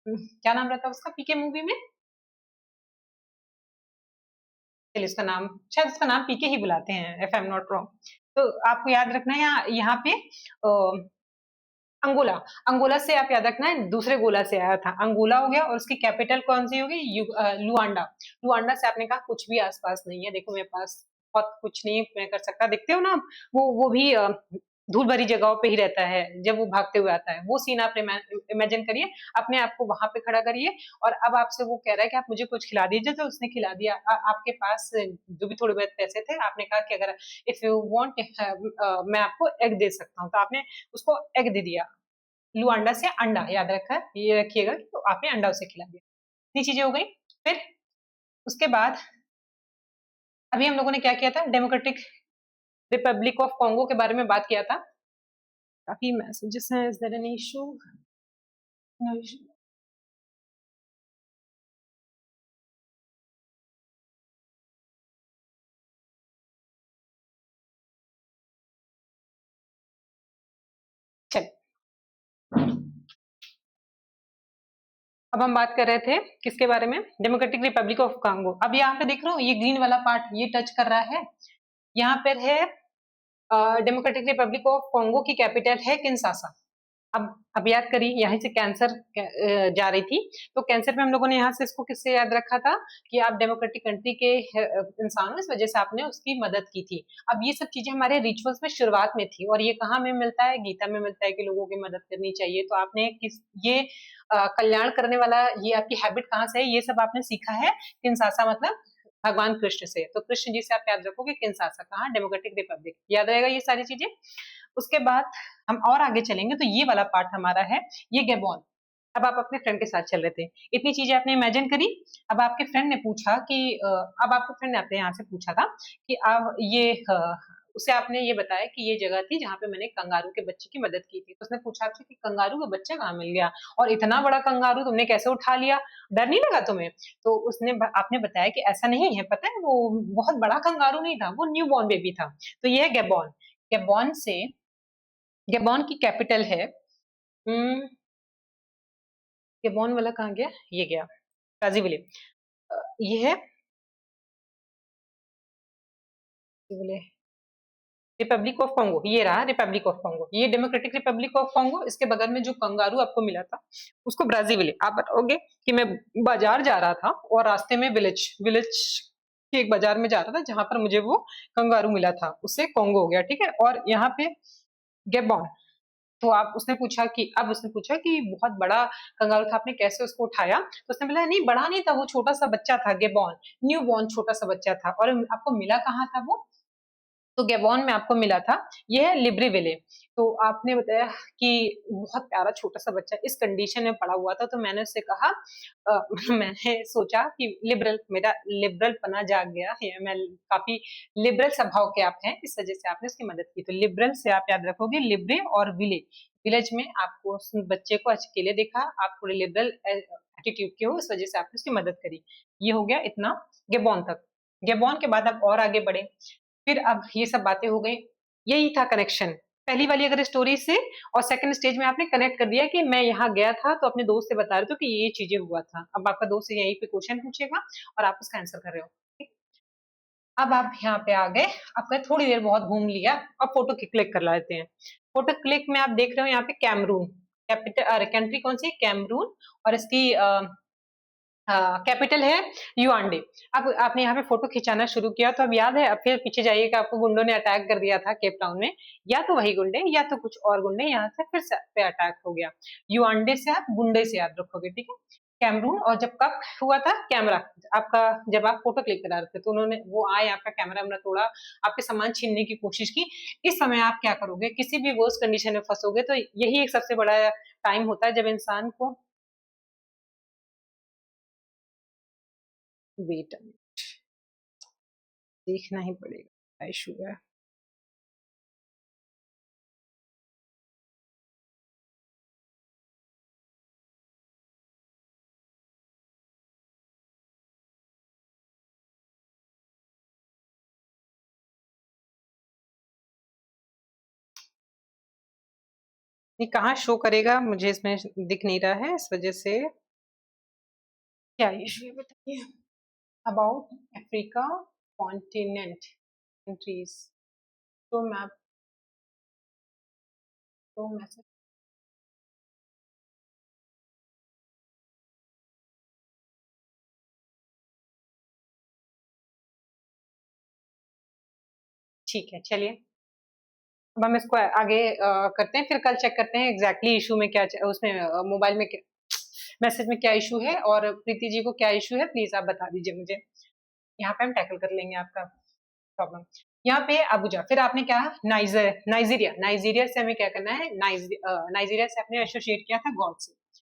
Speaker 1: क्या नाम रहता है उसका पीके मूवी में? चलिए उसका नाम, शायद उसका नाम पीके ही बुलाते हैं, if I am not wrong. तो आपको याद रखना है यहाँ पे अंगोला, अंगोला से आप याद रखना है दूसरे गोला से आया था। अंगोला हो गया और उसकी कैपिटल कौन सी होगी? लुआंडा। लुआंडा से आपने कहा कुछ भी आसपास नहीं है, देखो मेरे पास बहुत कुछ नहीं मैं कर सकता, देखते हो ना आप, वो भी धूल भरी जगहों पे ही रहता है जब वो भागते हुए आता है, वो सीन आप इमेजिन करिए, अपने आप को वहां पे खड़ा करिए। और अब आपसे वो कह रहा है कि आप मुझे कुछ खिला दीजिए, तो उसने खिला दिया। आपके पास जो भी थोड़े बहुत पैसे थे, आपने कहा कि अगर इफ यू वांट मैं आपको एग दे सकता हूँ, तो आपने उसको एग दे दिया। लुआंडा से अंडा, याद रखा, ये रखिएगा, तो आपने अंडा उसे खिला दिया। इतनी चीजें हो गई। फिर उसके बाद अभी हम लोगों ने क्या किया था? डेमोक्रेटिक रिपब्लिक ऑफ कॉन्गो के बारे में बात किया था। काफी मैसेजेस हैं, is there any issue? No issue. चल, अब हम बात कर रहे थे किसके बारे में? Democratic Republic of Congo. अब यहाँ पे देख रहे हो ये ग्रीन वाला पार्ट ये टच कर रहा है, यहाँ पर है डेमोक्रेटिक रिपब्लिक ऑफ कॉन्गो की कैपिटल है किंशासा। अब याद करिए, यहीं से कैंसर जा रही थी, तो कैंसर में हम लोगों ने यहाँ से इसको किससे याद रखा था कि आप डेमोक्रेटिक कंट्री के इंसान हो, इस वजह से आपने उसकी मदद की थी। अब ये सब चीजें हमारे रिचुअल्स में शुरुआत में थी, और ये कहाँ में मिलता है? गीता में मिलता है कि लोगों की मदद करनी चाहिए। तो आपने किस ये कल्याण करने वाला ये आपकी हैबिट कहाँ से है? ये सब आपने सीखा है किंशासा, मतलब भगवान कृष्ण से। तो कृष्ण जी से आप याद रखोगे किंशासा कहाँ? डेमोक्रेटिक रिपब्लिक, याद रहेगा ये सारी चीजें। उसके बाद हम और आगे चलेंगे तो ये वाला पार्ट हमारा है, ये गैबोन। अब आप अपने फ्रेंड के साथ चल रहे थे, इतनी चीजें आपने इमेजिन करी। अब आपके फ्रेंड ने पूछा कि अब आपके फ्रेंड ने आपने यहाँ से पूछा था कि आप ये उसे आपने ये बताया कि ये जगह थी जहाँ पे मैंने कंगारू के बच्चे की मदद की थी। तो उसने पूछा आपसे कि कंगारू का बच्चा कहाँ मिल गया, और इतना बड़ा कंगारू तुमने कैसे उठा लिया, डर नहीं लगा तुम्हें? तो आपने बताया कि ऐसा नहीं है, पता है वो बहुत बड़ा कंगारू नहीं था, वो न्यू बॉर्न बेबी था। तो ये है गैबोन। गैबोन से, गैबोन की कैपिटल है गैबोन वाला कहाँ गया? ये गया ब्राजीविले। ये है रिपब्लिक ऑफ कॉन्गो, ये रहा रिपब्लिक ऑफ कॉन्गो, ये डेमोक्रेटिक रिपब्लिक ऑफ कॉन्गो। इसके बगल में जो कंगारू आपको मिला था उसको ब्राजीविले। आप बताओगे कि मैं बाजार जा रहा था और रास्ते में विलेज विलेज के एक बाजार में जा रहा था जहां पर मुझे वो कंगारू मिला था, उससे कॉन्गो हो गया, ठीक है। और यहाँ पे गैबोन, तो आप उसने पूछा कि अब उसने पूछा कि बहुत बड़ा कंगारू था, आपने कैसे उसको उठाया? तो उसने बोला नहीं, बड़ा नहीं था, वो छोटा सा बच्चा था, गेबॉन, न्यू बॉर्न छोटा सा बच्चा था। और आपको मिला कहाँ था वो? तो गैबोन में आपको मिला था। ये है लिब्रेविले। तो आपने बताया कि बहुत प्यारा छोटा सा बच्चा इस कंडीशन में पड़ा हुआ था, तो मैंने उससे कहा मैंने सोचा कि लिबरल, मेरा लिबरल पना जाग गया है, मैं काफी लिबरल स्वभाव के आप हैं, इस वजह से आपने उसकी मदद की। तो लिबरल से आप याद रखोगे लिब्रे और विले। विलेज में आपको उस बच्चे को अकेले देखा, आप थोड़े लिबरल एटीट्यूड के हो, इस वजह से आपने उसकी मदद करी। ये हो गया इतना गेबोन तक। गेबोन के बाद आप और आगे बढ़े, फिर अब ये सब बातें हो गई, यही था कनेक्शन पहली वाली अगर स्टोरी से। और सेकंड स्टेज में आपने कनेक्ट कर दिया कि मैं यहाँ गया था तो अपने दोस्त से बता रहे थे कि ये चीजें हुआ था। अब आपका दोस्त यहीं पे क्वेश्चन पूछेगा और आप उसका आंसर कर रहे हो, ठीक? अब आप यहाँ पे आ गए, आपका थोड़ी देर बहुत घूम लिया, अब फोटो क्लिक कर लेते हैं। फोटो क्लिक में आप देख रहे हो यहाँ पे कैमरून, कैपिटल कंट्री कौन सी? कैमरून। और इसकी कैपिटल है युआंडे। अब आपने यहाँ पे फोटो खिंचाना शुरू किया, तो अब याद है, अब फिर पीछे जाइएगा, आपको गुंडों ने अटैक कर दिया था केप टाउन में, या तो वही गुंडे या तो कुछ और गुंडे, यहाँ से फिर से पे अटैक हो गया। युआंडे से आप गुंडे से याद रखोगे, ठीक है। कैमरून, और जब कब हुआ था? कैमरा आपका, जब आप फोटो क्लिक करा रहे थे तो उन्होंने वो आए, आपका कैमरा वैमरा तोड़ा, आपके सामान छीनने की कोशिश की। इस समय आप क्या करोगे? किसी भी वर्स्ट कंडीशन में फंसोगे, तो यही एक सबसे बड़ा टाइम होता है जब इंसान को, वेट देखना ही पड़ेगा, इशू है। ये कहाँ शो करेगा मुझे इसमें दिख नहीं रहा है, इस वजह से क्या इशू है बताइए। अबाउट अफ्रीका कॉन्टिनेंट कंट्रीज, तो मैप, तो मैसेज, ठीक है चलिए। अब हम इसको आगे करते हैं, फिर कल चेक करते हैं एग्जैक्टली इशू में क्या उसमें मोबाइल में मैसेज में क्या इशू है, और प्रीति जी को क्या इशू है प्लीज आप बता दीजिए मुझे। यहाँ पे हम टैकल कर लेंगे आपका प्रॉब्लम। यहाँ पे अबुजा, फिर आपने क्या, नाइजीरिया, नाइजीरिया से हमें क्या करना है, नाइजीरिया से आपने एसोसिएट किया था गॉड से।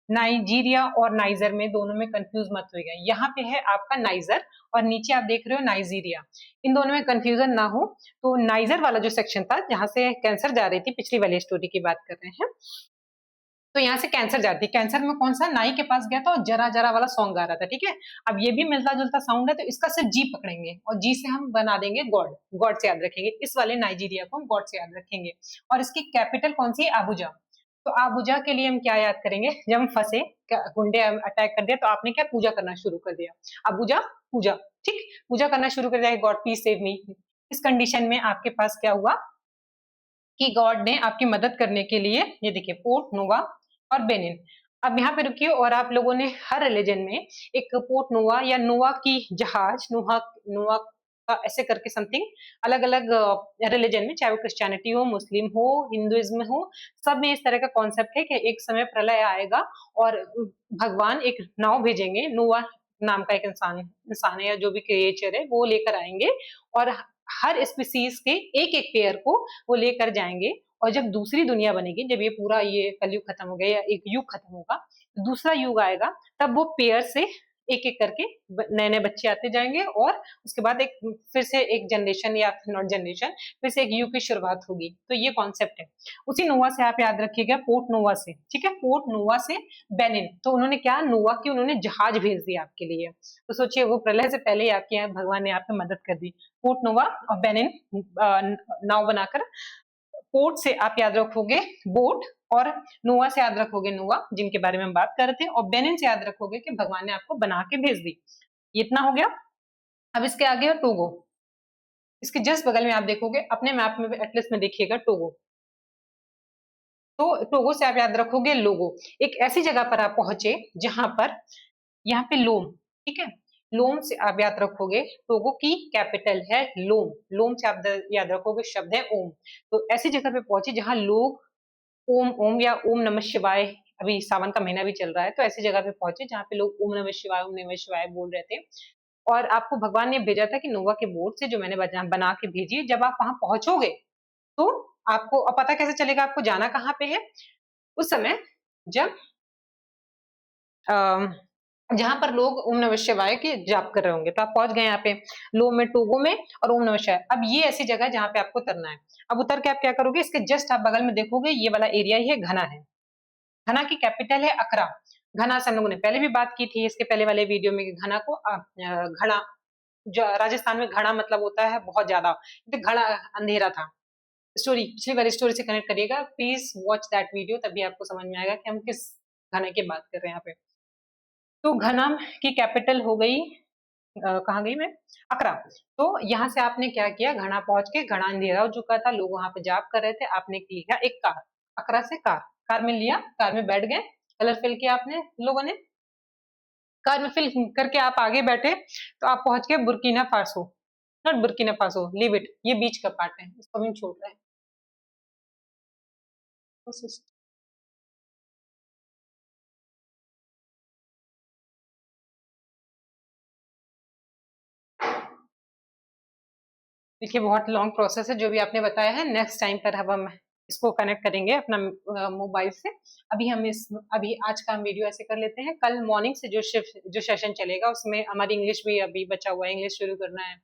Speaker 1: नाइजीरिया और नाइजर में दोनों में कंफ्यूज मत होइएगा, यहाँ पे है आपका नाइजर और नीचे आप देख रहे हो नाइजीरिया, इन दोनों में कंफ्यूजन ना हो। तो नाइजर वाला जो सेक्शन था जहां से कैंसर जा रही थी, पिछली वाली स्टोरी की बात कर रहे हैं, तो यहाँ से कैंसर जाती है, कैंसर में कौन सा नाई के पास गया था और जरा जरा वाला सॉन्ग गा रहा था, ठीक है। अब ये भी मिलता जुलता साउंड है, तो इसका सिर्फ जी पकड़ेंगे और जी से हम बना देंगे गॉड, गॉड से याद रखेंगे, इस वाले नाइजीरिया को हम गॉड से याद रखेंगे। और इसकी कैपिटल कौन सी है, आबुजा। तो आबुजा के लिए हम क्या याद करेंगे, जब हम फंसे, गुंडे अटैक कर दिया तो आपने क्या पूजा करना शुरू कर दिया, आबुजा पूजा, ठीक, पूजा करना शुरू कर दिया, गॉड प्लीज सेव मी। इस कंडीशन में आपके पास क्या हुआ कि गॉड ने आपकी मदद करने के लिए, ये देखिए पोर्ट नोवा और बेनिन। अब यहाँ पे रुकिए, और आप लोगों ने हर रिलीजन में एक पोर्ट नोवा या नोवा की जहाज, नोहा, नोवा का ऐसे करके समथिंग, अलग अलग रिलीजन में, चाहे वो क्रिश्चियनिटी हो, मुस्लिम हो, हिंदुइज्म हो, सब में इस तरह का कॉन्सेप्ट है कि एक समय प्रलय आएगा और भगवान एक नाव भेजेंगे, नोवा नाम का एक इंसान इंसान है या जो भी क्रिएचर है वो लेकर आएंगे, और हर स्पीसीज के एक एक पेयर को वो लेकर जाएंगे। और जब दूसरी दुनिया बनेगी, जब ये पूरा ये कलयुग खत्म हो गया या एक युग खत्म होगा, दूसरा युग आएगा, तब वो पेयर से एक एक करके नए नए बच्चे आते जाएंगे, और उसके बाद एक फिर से एक जनरेशन या नॉट जनरेशन, फिर से एक युग की शुरुआत होगी। तो ये कॉन्सेप्ट है। उसी नोवा से आप याद रखिएगा, पोर्ट नोवा से, ठीक है, पोर्ट नोवा से बेनिन। तो उन्होंने क्या, नोवा की उन्होंने जहाज भेज दिया आपके लिए, तो सोचिए वो प्रलय से पहले ही आपके यहाँ भगवान ने आपकी मदद कर दी। पोर्ट नोवा और बेनिन नाव बनाकर, पोर्ट से आप याद रखोगे बोट, और नोवा से याद रखोगे नोवा जिनके बारे में हम बात कर रहे थे, और बेनिन से याद रखोगे कि भगवान ने आपको बना के भेज दी। इतना हो गया। अब इसके आगे है टोगो, इसके जस्ट बगल में आप देखोगे अपने मैप में एटलस में देखिएगा टोगो। तो टोगो से आप याद रखोगे लोगो, एक ऐसी जगह पर आप पहुंचे जहां पर यहाँ पे लोम, ठीक है, लोम से आप याद रखोगे, टोगो की कैपिटल है लोम, लोम से आप याद रखोगे शब्द है ओम। तो ऐसी जगह पे पहुंचे जहां लोग ओम ओम या ओम नमः शिवाय, अभी सावन का महीना भी चल रहा है, तो ऐसी जगह पे पहुंचे जहाँ पे लोग ओम नमः शिवाय बोल रहे थे। और आपको भगवान ने भेजा था कि नोवा के बोर्ड से जो मैंने बना के भेजी, जब आप वहां पहुंचोगे तो आपको, अब पता कैसे चलेगा आपको जाना कहाँ पे है, उस समय जब जहां पर लोग ओम नमः शिवाय के जाप कर रहे होंगे, तो आप पहुंच गए यहाँ पे लो में, टोगो में, और ओम नमः शिवाय। अब ये ऐसी जगह है जहाँ पे आपको उतरना है। अब उतर के आप क्या करोगे, इसके जस्ट आप बगल में देखोगे ये वाला एरिया ही है घना है, घना की कैपिटल है अकरा। घना से हम लोगों ने पहले भी बात की थी इसके पहले वाले वीडियो में, घना को घड़ा, जो राजस्थान में घड़ा मतलब होता है बहुत ज्यादा, तो घड़ा अंधेरा था। स्टोरी, पिछली वाली स्टोरी से कनेक्ट करिएगा प्लीज, वॉच दैट वीडियो, तभी आपको समझ में आएगा कि हम किस घने की बात कर रहे हैं यहाँ पे। तो घना की कैपिटल हो गई, कहाँ गई मैं, अकरा। तो यहाँ से आपने क्या किया, घना पहुंच के, घना अंधेरा हो चुका था, लोग वहां पे जाप कर रहे थे, आपने लिया एक कार, अकरा से कार, कार में लिया, कार में बैठ गए, कलर फिल किया आपने लोगों ने, कार में फिल करके आप आगे बैठे, तो आप पहुंच गए Burkina Faso, not Burkina Faso, leave it, ये बीच का पार्ट है, इसको भी छोड़ रहे हैं। देखिए बहुत लॉन्ग प्रोसेस है जो भी आपने बताया है, नेक्स्ट टाइम पर अब हम इसको कनेक्ट करेंगे अपना मोबाइल से। अभी हम अभी आज का हम वीडियो ऐसे कर लेते हैं, कल मॉर्निंग से जो सेशन चलेगा उसमें हमारी इंग्लिश भी अभी बचा हुआ है, इंग्लिश शुरू करना है,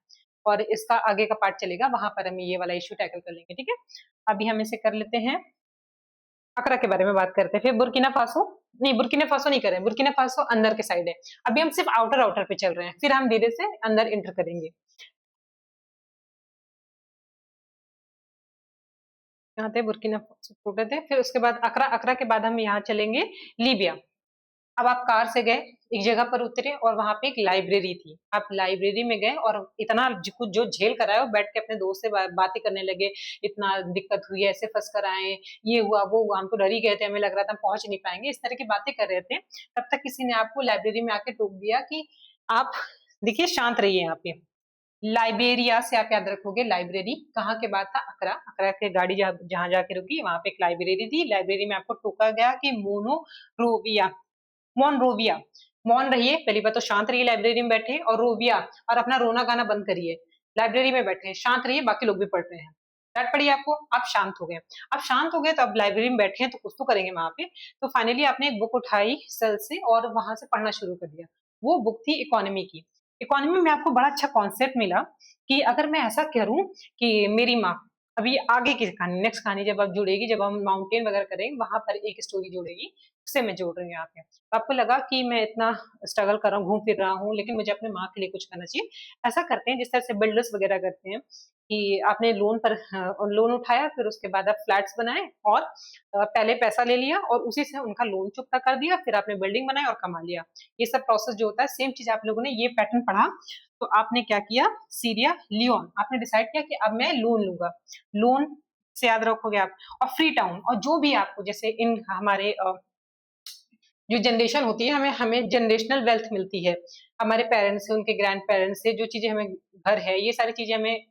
Speaker 1: और इसका आगे का पार्ट चलेगा, वहां पर हम ये वाला इश्यू टैकल कर लेंगे, ठीक है। अभी हम इसे कर लेते हैं, अकरा के बारे में बात करते हैं, फिर बुर्किना फासो, नहीं बुर्किना फासो नहीं करें, बुर्किना फासो अंदर के साइड है, अभी हम सिर्फ आउटर आउटर पे चल रहे हैं, फिर हम धीरे से अंदर इंटर करेंगे। यहाँ थे बुर्किना फासो थे, फिर उसके बाद अकरा, अकरा के बाद हम यहाँ चलेंगे लीबिया। अब आप कार से गए, एक जगह पर उतरे और वहां पे एक लाइब्रेरी थी, आप लाइब्रेरी में गए और इतना कुछ जो झेल कर आए हो, बैठ के अपने दोस्त से बातें करने लगे, इतना दिक्कत हुई, ऐसे फंस कर आए, ये हुआ वो हुआ, हम तो डर ही गए थे, हमें लग रहा था हम पहुंच नहीं पाएंगे, इस तरह की बातें कर रहे थे। तब तक किसी ने आपको लाइब्रेरी में आके टोक दिया कि आप देखिए शांत रहिए यहाँ पे। लाइबेरिया से आप याद रखोगे, लाइब्रेरी कहाँ के बाद था, अकरा, अकरा के गाड़ी जहां जाके रुकी वहां पे एक लाइब्रेरी थी, लाइब्रेरी में आपको टोका गया कि मोनोरोविया, मोनरोविया, मौन रहिए, पहली बात तो शांत रहिए, लाइब्रेरी में बैठे, और रोविया, और अपना रोना गाना बंद करिए, लाइब्रेरी में बैठे शांत रहिए, बाकी लोग भी पढ़ रहे हैं। डांट पड़ी आपको, आप शांत हो गए, अब शांत हो गए तो अब लाइब्रेरी में बैठे हैं तो कुछ तो करेंगे वहां पे। तो फाइनली आपने एक बुक उठाई सेल से और वहां से पढ़ना शुरू कर दिया। वो बुक थी इकोनॉमी की। इकोनॉमी में आपको बड़ा अच्छा कॉन्सेप्ट मिला कि अगर मैं ऐसा करूं कि मेरी माँ, अभी आगे की कहानी, नेक्स्ट कहानी जब आप जुड़ेगी, जब हम माउंटेन वगैरह करेंगे वहां पर एक स्टोरी जुड़ेगी, उससे मैं जोड़ रही हूँ यहाँ पे। तो आपको लगा कि मैं इतना स्ट्रगल कर रहा हूँ, घूम फिर रहा हूँ, लेकिन मुझे अपने माँ के लिए कुछ करना चाहिए। ऐसा करते हैं जिस तरह से बिल्डर्स वगैरह करते हैं कि आपने लोन पर लोन उठाया, फिर उसके बाद आप फ्लैट्स बनाए और पहले पैसा ले लिया और उसी से उनका लोन चुकता कर दिया, फिर आपने बिल्डिंग बनाई और कमा लिया। ये सब प्रोसेस जो होता है, सेम चीज आप लोगों ने ये पैटर्न पढ़ा। तो आपने क्या किया, सीरिया लियोन, आपने डिसाइड किया कि अब मैं लोन लूंगा, लोन से याद रखोगे आप। और फ्री टाउन, और जो भी आपको जैसे इन हमारे जो जनरेशन होती है, हमें हमें जनरेशनल वेल्थ मिलती है, हमारे पेरेंट्स से, उनके ग्रैंड पेरेंट्स से, जो चीजें हमें, घर है, ये सारी चीजें हमें,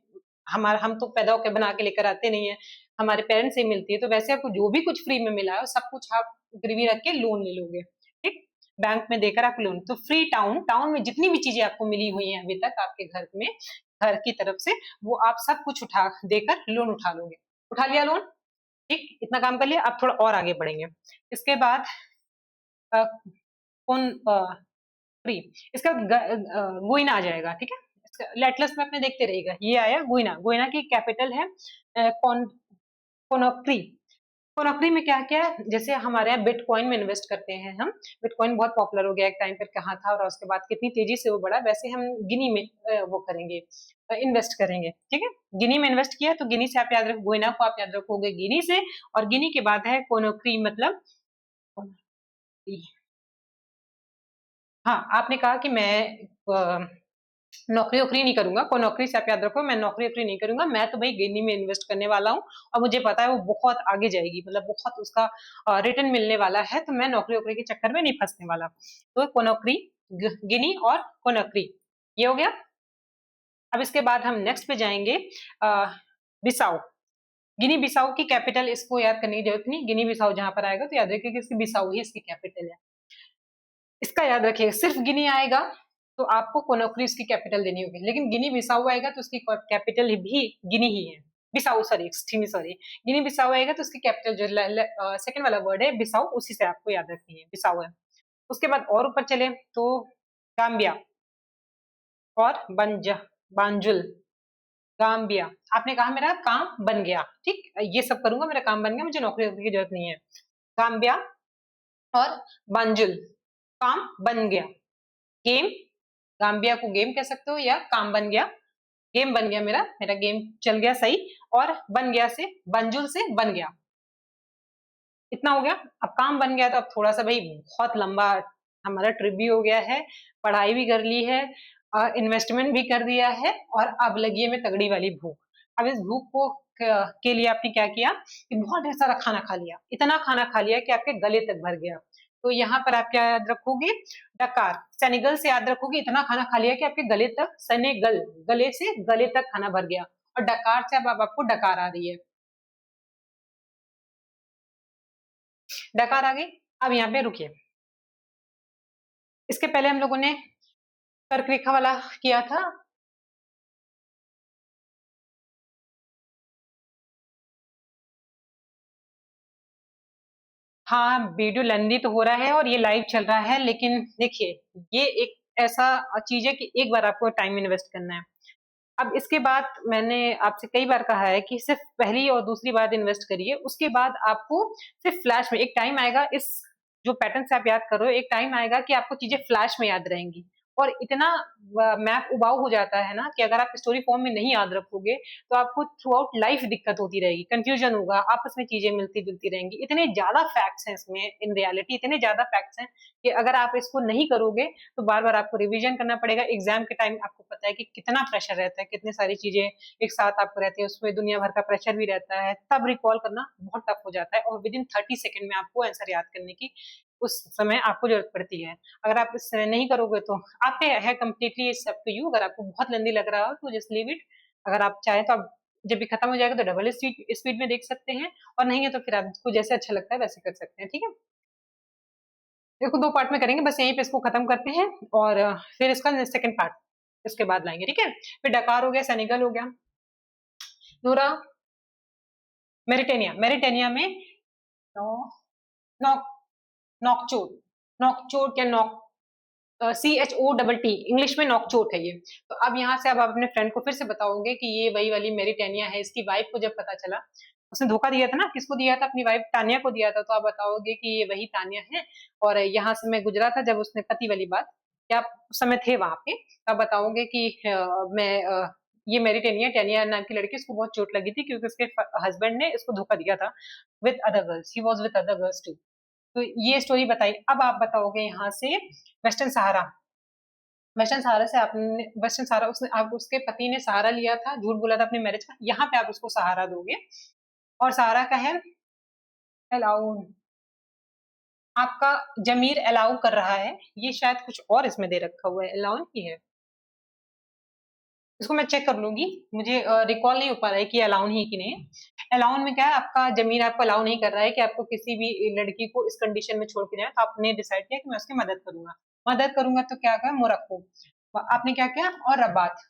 Speaker 1: हमारा, हम तो पैदा होकर बना के लेकर आते नहीं है, हमारे पेरेंट्स से मिलती है। तो वैसे आपको जो भी कुछ फ्री में मिला है सब कुछ आप गिरवी रख के लोन ले लोगे, ठीक, बैंक में देकर आप लोन। तो फ्री टाउन, टाउन में जितनी भी चीजें आपको मिली हुई है अभी तक आपके घर में, घर की तरफ से, वो आप सब कुछ उठा देकर लोन उठा लोगे। उठा लिया लोन, ठीक, इतना काम कर लिया। अब थोड़ा और आगे बढ़ेंगे। इसके बाद कौन फ्री, इसका गुइना आ जाएगा, ठीक है, लेटलस में अपने देखते रहेगा, ये आया गुइना, गुइना की कैपिटल है कोनोक्री। कोनोक्री में क्या क्या है, जैसे हमारे यहाँ बिटकॉइन में इन्वेस्ट करते हैं हम, बिटकॉइन बहुत पॉपुलर हो गया एक टाइम पर, कहाँ था और उसके बाद कितनी तेजी से वो बढ़ा, वैसे हम गिनी में वो करेंगे, इन्वेस्ट करेंगे, ठीक है। गिनी में इन्वेस्ट किया तो गिनी से आप याद रखो, गुइना को आप याद रखोगे गिनी से, और गिनी के बाद है कोनोक्री, मतलब हाँ, आपने कहा कि मैं नौकरी वोकरी नहीं करूंगा, कोई नौकरी से आप याद रखो, मैं नौकरी वोकरी नहीं करूंगा, मैं तो भाई गिनी में इन्वेस्ट करने वाला हूँ, और मुझे पता है वो बहुत आगे जाएगी, मतलब बहुत उसका रिटर्न मिलने वाला है, तो मैं नौकरी वोकरी के चक्कर में नहीं फंसने वाला। तो कोनोक्री, गिनी और कोनोक्री, ये हो गया। अब इसके बाद हम नेक्स्ट पे जाएंगे, बिसाऊ। गिनी बिसाऊ की कैपिटल, इसको याद करने की जरूरत नहीं, गिनी बिसाऊ जहां पर आएगा तो याद रखिए कि इसकी बिसाऊ ही इसकी कैपिटल है, इसका याद रखिएगा। सिर्फ गिनी आएगा तो आपको कोनोक्री इसकी कैपिटल देनी होगी, लेकिन गिनी बिसाऊ आएगा तो उसकी कैपिटल भी गिनी ही है, बिसाऊ, सॉरी सॉरी, गिनी बिसाऊ आएगा तो उसकी कैपिटल जो सेकंड वाला वर्ड है बिसाऊ, उसी से आपको याद रखनी है, बिसाऊ है। उसके बाद और ऊपर चले तो गाम्बिया और बांजुल, गाम्बिया, आपने कहा मेरा काम बन गया, ठीक, ये सब करूंगा, मेरा काम बन गया, मुझे नौकरी की जरूरत नहीं है। गाम्बिया और बांजुल, काम बन गया, गेम, गाम्बिया को गेम कह सकते हो या काम बन गया, गेम बन गया, मेरा मेरा गेम चल गया सही, और बन गया से, बंजुल से बन गया, इतना हो गया। अब काम बन गया तो अब थोड़ा सा भाई बहुत लंबा हमारा ट्रिप भी हो गया है, पढ़ाई भी कर ली है, इन्वेस्टमेंट भी कर दिया है, और अब लगी है मैं तगड़ी वाली भूख। अब इस भूख को के लिए आपने क्या किया कि बहुत ढेर सारा खाना खा लिया, इतना खाना खा लिया कि आपके गले तक भर गया। तो यहाँ पर आप क्या याद रखोगे, डकार, सेनेगल से याद रखोगे, इतना खाना खा लिया कि आपके गले तक, सेनेगल, गले से गले तक खाना भर गया, और डकार से अब आपको डकार आ रही है, डकार आ गई। अब यहाँ पे रुकिए, इसके पहले हम लोगों ने कर्क रेखा वाला किया था, हाँ वीडियो लेंदी तो हो रहा है और ये लाइव चल रहा है, लेकिन देखिए ये एक ऐसा चीज है कि एक बार आपको टाइम इन्वेस्ट करना है। अब इसके बाद मैंने आपसे कई बार कहा है कि सिर्फ पहली और दूसरी बार इन्वेस्ट करिए, उसके बाद आपको सिर्फ फ्लैश में, एक टाइम आएगा, इस जो पैटर्न से आप याद कर रहे हो, एक टाइम आएगा कि आपको चीजें फ्लैश में याद रहेंगी, और इतना मैप उबाऊ हो जाता है ना कि अगर आप स्टोरी फॉर्म में नहीं याद रखोगे तो आपको थ्रू आउट लाइफ दिक्कत होती रहेगी, कंफ्यूजन होगा, आपस में चीजें मिलती जुलती रहेंगी। इतने ज्यादा फैक्ट्स हैं इसमें, इन रियलिटी इतने ज्यादा फैक्ट्स हैं कि अगर आप इसको नहीं करोगे तो बार बार आपको रिवीजन करना पड़ेगा। एग्जाम के टाइम आपको पता है कि कितना प्रेशर रहता है, कितनी सारी चीजें एक साथ आपको रहती है, उसमें दुनिया भर का प्रेशर भी रहता है, तब रिकॉल करना बहुत टफ हो जाता है और विद इन 30 सेकेंड में आपको आंसर याद करने की उस समय आपको जरूरत पड़ती है। अगर आप इस समय नहीं करोगे तो आप पे है कम्प्लीटली अप टू यू। अगर आपको बहुत लेंदी लग रहा हो तो जस्ट लीव इट। अगर आप चाहे तो आप जब भी खत्म हो जाएगा तो डबल स्पीड में देख सकते हैं, और नहीं है तो फिर आपको जैसे अच्छा लगता है वैसे कर सकते हैं, ठीक है। देखो 2 पार्ट में करेंगे, बस यहीं पे इसको खत्म करते हैं और फिर इसका सेकंड पार्ट इसके बाद लाएंगे, ठीक है। फिर डकार हो गया, सेनेगल हो गया, नोरा, मेरिटेनिया। मेरिटेनिया में नौ नॉक नॉकचोट, नॉकचोट या नॉक, CHOTT, इंग्लिश में नॉकचोट है ये। तो अब यहाँ से अब आप अपने फ्रेंड को फिर से बताओगे कि ये वही वाली मेरिटेनिया है। इसकी वाइफ को जब पता चला, उसने धोखा दिया था ना, किसको दिया था, अपनी वाइफ तानिया को दिया था, तो आप बताओगे कि ये वही तानिया है और यहाँ से मैं गुजरा था जब उसने पति वाली बात, क्या आप उस समय थे वहां पे, आप बताओगे कि ये मेरी टेनिया, टेनिया नाम की लड़की, उसको बहुत चोट लगी थी क्योंकि उसके हस्बैंड ने इसको धोखा दिया था with other girls, he was with other girls too. तो ये स्टोरी बताई। अब आप बताओगे यहाँ से वेस्टर्न सहारा। वेस्टर्न सहारा से आपने, वेस्टर्न सहारा उसने, आप उसके पति ने सहारा लिया था, झूठ बोला था अपने मैरिज का, यहाँ पे आप उसको सहारा दोगे और सहारा का है अलाउ, आपका जमीर अलाउ कर रहा है, ये शायद कुछ और इसमें दे रखा हुआ है, अलाउ ही है, इसको मैं चेक कर लूंगी, मुझे रिकॉल नहीं हो पा रहा है कि अलाउन ही कि नहीं। अलाउन में क्या है, आपका जमीन आपको अलाउ नहीं कर रहा है कि आपको किसी भी लड़की को इस कंडीशन में छोड़ के जाए, तो आपने डिसाइड किया कि मैं उसकी मदद करूंगा। मदद करूंगा तो क्या कहा, मोरक्को, आपने क्या किया, और रबात,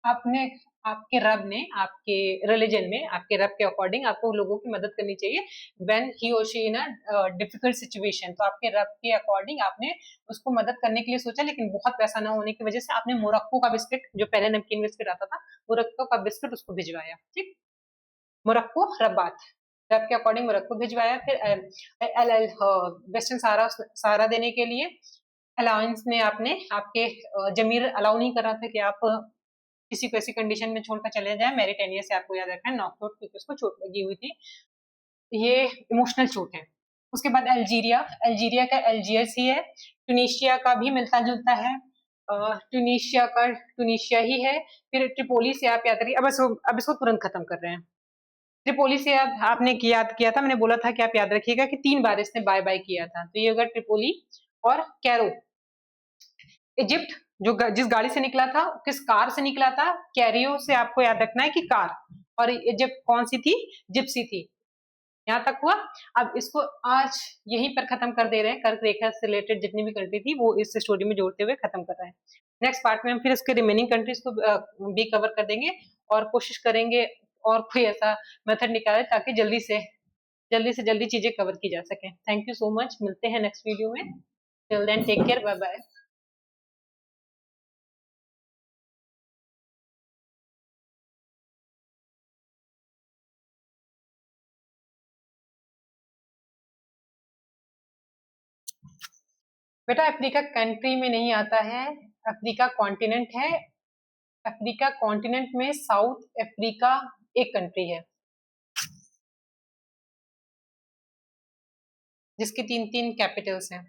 Speaker 1: आपने, आपके रब ने, आपके रिलीजन में, आपके रब के अकॉर्डिंग आपको लोगों की मदद करनी चाहिए व्हेन ही और she in a difficult situation. तो आपके रब के अकॉर्डिंग आपने उसको मदद करने के लिए सोचा, लेकिन बहुत पैसा ना होने की वजह से आपने मोरक्को का बिस्किट, जो पहले नमकीन बिस्किट आता था, मोरक्को का बिस्किट उसको भिजवाया, ठीक। मोरक्को रबात, रब के अकॉर्डिंग मोरक्को भिजवाया। फिर वेस्टर्न सहारा, सहारा देने के लिए अलाउंस में आपने, आपके जमीर अलाउ नहीं कर रहा था कि आप किसी को ऐसी कंडीशन में छोड़कर चले जाए। मेरिटेनिया से आपको याद रखना है नॉकआउट, क्योंकि उसको चोट लगी हुई थी, ये इमोशनल चोट है। उसके बाद अल्जीरिया, अल्जीरिया का अल्जियर्स ही है। ट्यूनीशिया का भी मिलता जुलता है, ट्यूनीशिया का ट्यूनीशिया ही है। फिर ट्रिपोली से आप याद करिए, अब इसको तुरंत खत्म कर रहे हैं। ट्रिपोली से अब आपने याद किया था, मैंने बोला था कि आप याद रखिएगा कि 3 बार इसने बाय बाय किया था, तो ये होगा ट्रिपोली और कैरो। इजिप्ट, जो जिस गाड़ी से निकला था, किस कार से निकला था, कैरियो से आपको याद रखना है कि कार, और इजिप्ट कौन सी थी, जिप्सी थी। यहाँ तक हुआ। अब इसको आज यहीं पर खत्म कर दे रहे हैं, कर्क रेखा से रिलेटेड जितनी भी कंट्री थी वो इस स्टोरी में जोड़ते हुए खत्म कर रहे हैं। नेक्स्ट पार्ट में हम फिर इसके रिमेनिंग कंट्रीज को भी कवर कर देंगे और कोशिश करेंगे और कोई ऐसा मेथड निकाले ताकि जल्दी से जल्दी चीजें कवर की जा सके। थैंक यू सो मच, मिलते हैं नेक्स्ट वीडियो में। Till then take care, bye bye. बेटा अफ्रीका कंट्री में नहीं आता है, अफ्रीका कॉन्टिनेंट है। अफ्रीका कॉन्टिनेंट में साउथ अफ्रीका एक कंट्री है जिसकी 3 3 कैपिटल्स हैं।